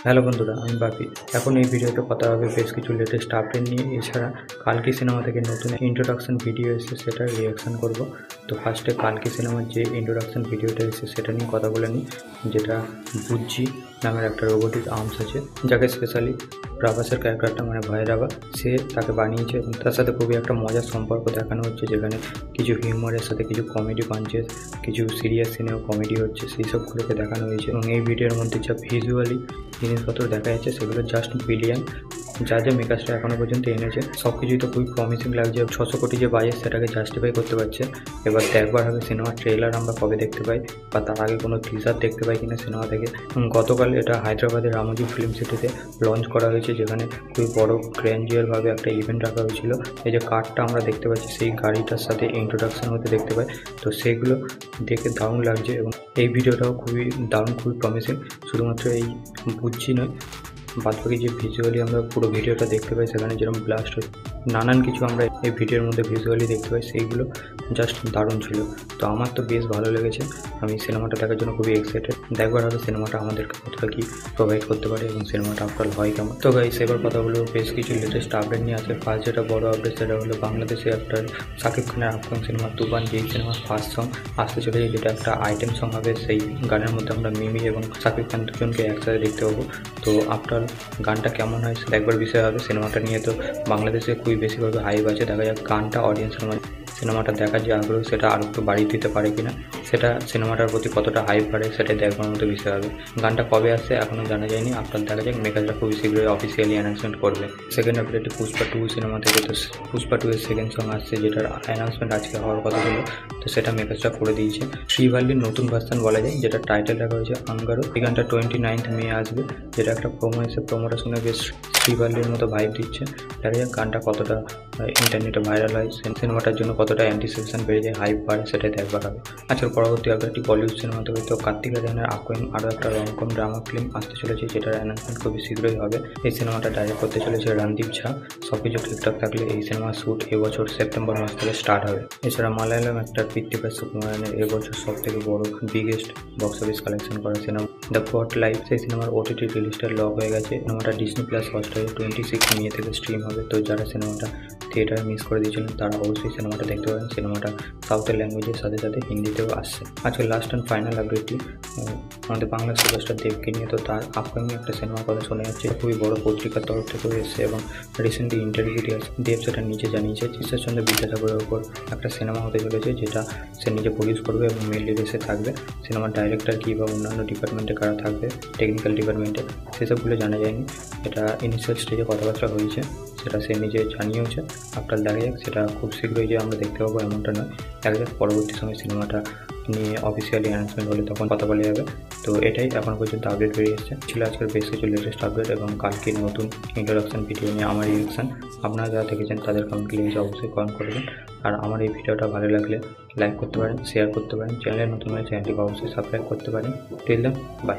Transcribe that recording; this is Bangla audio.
হ্যালো বন্ধুরা, আমি বাপি। এখন এই ভিডিওতে কথা হবে বেশ কিছু লেটেস্ট আপডেট নিয়ে। এছাড়া কালকি সিনেমা থেকে নতুন ইন্ট্রোডাকশন ভিডিও এসেছে, সেটার রিয়াকশান করব। তো ফার্স্টে কালকি সিনেমার যে ইন্ট্রোডাকশন ভিডিওটা এসেছে সেটা নিয়ে কথা বলে নিই। যেটা বুজ্জি নামের একটা রোবোটিক আর্মস আছে, যাকে স্পেশালি রাভাসের ক্যারেক্টারটা মানে ভয়রাভা সে তাকে বানিয়েছে, এবং তার সাথে খুবই একটা মজার সম্পর্ক দেখানো হচ্ছে, যেখানে কিছু হিউমারের সাথে কিছু কমেডি পাঞ্চেস, কিছু সিরিয়াস সিনেও কমেডি হচ্ছে, সেই সবগুলোকে দেখানো হয়েছে। এবং এই ভিডিওর মধ্যে যা ভিজুয়ালি জিনিসপত্র দেখা যাচ্ছে সেগুলো জাস্ট ব্রিলিয়ান্ট। যা যা মেকার্সটা এখনো পর্যন্ত এনেছে সব কিছুই তো খুবই প্রমিসিং লাগছে। 600 কোটি যে বাজেট সেটাকে জাস্টিফাই করতে পারছে। এবার দেখবার হবে সিনেমার ট্রেলার আমরা কবে দেখতে পাই, বা তার আগে কোনো টিজার দেখতে পাই কিনা সিনেমা থেকে। গতকাল এটা হায়দ্রাবাদের রামোজি ফিল্ম সিটিতে লঞ্চ করা হয়েছে, যেখানে খুবই বড় গ্র্যান্ডিয়ারভাবে একটা ইভেন্ট রাখা হয়েছিল। এই যে কারটা আমরা দেখতে পাচ্ছি সেই গাড়িটার সাথে ইন্ট্রোডাকশন হতে দেখতে পাই, তো সেগুলো দেখে দারুণ লাগছে। এবং এই ভিডিওটাও খুবই দারুণ, খুবই প্রমিসিং। শুধুমাত্র এই বুঝছি নয়, বাদবাকি যে ভিজুয়ালি আমরা পুরো ভিডিওটা দেখতে পাই, সেখানে যেরকম ব্লাস্ট হয়, নানান কিছু আমরা এই ভিডিওর মধ্যে ভিজুয়ালি দেখতে পাই, সেইগুলো জাস্ট দারুণ ছিল। তো আমার তো বেশ ভালো লেগেছে। আমি সিনেমাটা দেখার জন্য খুবই এক্সাইটেড। দেখবার হবে সিনেমাটা আমাদেরকে কতটা কি প্রোভাইড করতে পারে এবং সিনেমাটা আফটার হয় কেমন। তো গাইস, এবার কথা হলো বেশ কিছু লেটেস্ট আপডেট নিয়ে আছে। ফার্স্ট যেটা বড় আপডেট সেটা হলো বাংলাদেশে একটা শাকিব খানের আপকামিং সিনেমা তুফান, যেই সিনেমার ফার্স্ট সং আসতে চলেছে, যেটা একটা আইটেম সং হবে। সেই গানের মধ্যে আমরা মিমি এবং শাকিব খান দুজনকে একসাথে দেখতে পাবো। তো আফটার গানটা কেমন হয় সেটা একবার বিষয় হবে। সিনেমাটা নিয়ে তো বাংলাদেশে খুবই বেশিভাবে হাইপ আছে, দেখা যাক গানটা অডিয়েন্সের মধ্যে সিনেমাটা দেখার যে আগ্রহ সেটা আরও একটু বাড়িয়ে দিতে পারে কিনা, সেটা সিনেমাটার প্রতি কতটা হাইপ বাড়ে সেটাই দেখবার মতো বিষয় হবে। গানটা কবে আসছে এখনও জানা যায়নি, আপনার দেখা যাক। মেকাররা খুবই শীঘ্রই অফিসিয়ালি অ্যানাউন্সমেন্ট করবে। সেকেন্ড আপডেটে পুষ্পা 2 সিনেমা থেকে, তো পুষ্পা 2 এর সেকেন্ড সং আসছে, যেটার অ্যানাউন্সমেন্ট আজকে হওয়ার কথা ছিল। তো সেটা মেকার্সরা করে দিয়েছে। শ্রীভাল্লির নতুন ভার্সন বলা যায়, যেটা টাইটেল রাখা হয়েছে আঙ্গারো। এই গানটা 29 মে আসবে, যেটা একটা প্রোমো এসে, প্রোমোটা শুনে বেশ শ্রীভাল্লির মতো ভাইব দিচ্ছে। দেখা যাক গানটা কতটা ইন্টারনেটে ভাইরাল হয়, সিনেমাটার জন্য কতটা অ্যান্টিসিপেশন বেড়ে যায়, হাইপ বাড়ে, সেটাই দেখবার হবে। আজকের পরবর্তী আপডেটটি বলিউড সিনেমা থেকে। তো কার্তিক আরিয়ানের আকোয়েম আরও একটা রমকম ড্রামা ফিল্ম আসতে চলেছে, যেটার অ্যানাউন্সমেন্ট খুবই শীঘ্রই হবে। এই সিনেমাটা ডাইরেক্ট করতে চলেছে রণদীপ ঝা। সব কিছু ঠিকঠাক থাকলে এই সিনেমার শ্যুট এবছর সেপ্টেম্বর মাস থেকে স্টার্ট হবে। এছাড়া মালায়ালাম অ্যাক্টর পৃথ্বীরাজ সুকুমারনের এবছর সব থেকে বড় বিগেস্ট বক্স অফিস কালেকশন করা সিনেমা দ্য গড লাইফ, সেই সিনেমার ওটিটি রিলিজটা লক হয়ে গেছে। সিনেমাটা ডিজনি প্লাস হটস্টারে 26 মে থেকে স্ট্রিম হবে। তো যারা সিনেমাটা থিয়েটারে মিস করে দিয়েছিলেন তারা অবশ্যই সিনেমাটা দেখতে পারেন। সিনেমাটা সাউথের ল্যাঙ্গুয়েজের সাথে সাথে হিন্দিতেও আসছে। আজকে লাস্ট অ্যান্ড ফাইনাল আপডেটটি আমাদের বাংলা সুপারস্টার দেবকে নিয়ে। তো তার আপকামিং একটা সিনেমার কথা শোনা যাচ্ছে, খুবই বড় পত্রিকার তরফ থেকেও এসেছে, এবং রিসেন্টলি ইন্টারভিউ দিয়ে দেব সেটা নিজে জানিয়েছে। ঈশ্বরচন্দ্র বিদ্যাসাগরের ওপর একটা সিনেমা হতে চলেছে, যেটা সে নিজে প্রডিউস করবে এবং মেল লিডে থাকবে। সিনেমার ডাইরেক্টর কী বা অন্যান্য ডিপার্টমেন্টে কারা থাকবে, টেকনিক্যাল ডিপার্টমেন্টে, সেসবগুলো জানা যায়নি। এটা ইনিশিয়াল স্টেজে কথাবার্তা হয়েছে, সেটা সে নিজে জানিয়েওছে। আপনার দেখা যাক, সেটা খুব শীঘ্রই যে আমরা দেখতে পাবো এমনটা নয়। দেখা যাক পরবর্তী সময় সিনেমাটা নিয়ে অফিসিয়ালি অ্যানাউন্সমেন্ট হলে তখন কথা বলা যাবে। তো এটাই এখন পর্যন্ত আপডেট বেরিয়ে এসেছে, ছিল আজকের বেশ কিছু লেটেস্ট আপডেট এবং কালকের নতুন ইন্ট্রোডাকশন ভিডিও নিয়ে আমার রিয়াকশান। আপনারা যারা দেখেছেন তাদের কমেন্ট লিখে অবশ্যই কমেন্ট করবেন। আর আমার এই ভিডিওটা ভালো লাগলে লাইক করতে পারেন, শেয়ার করতে পারেন, চ্যানেলে নতুন হলে চ্যানেলটিকে অবশ্যই সাবস্ক্রাইব করতে পারেন। Till then, by.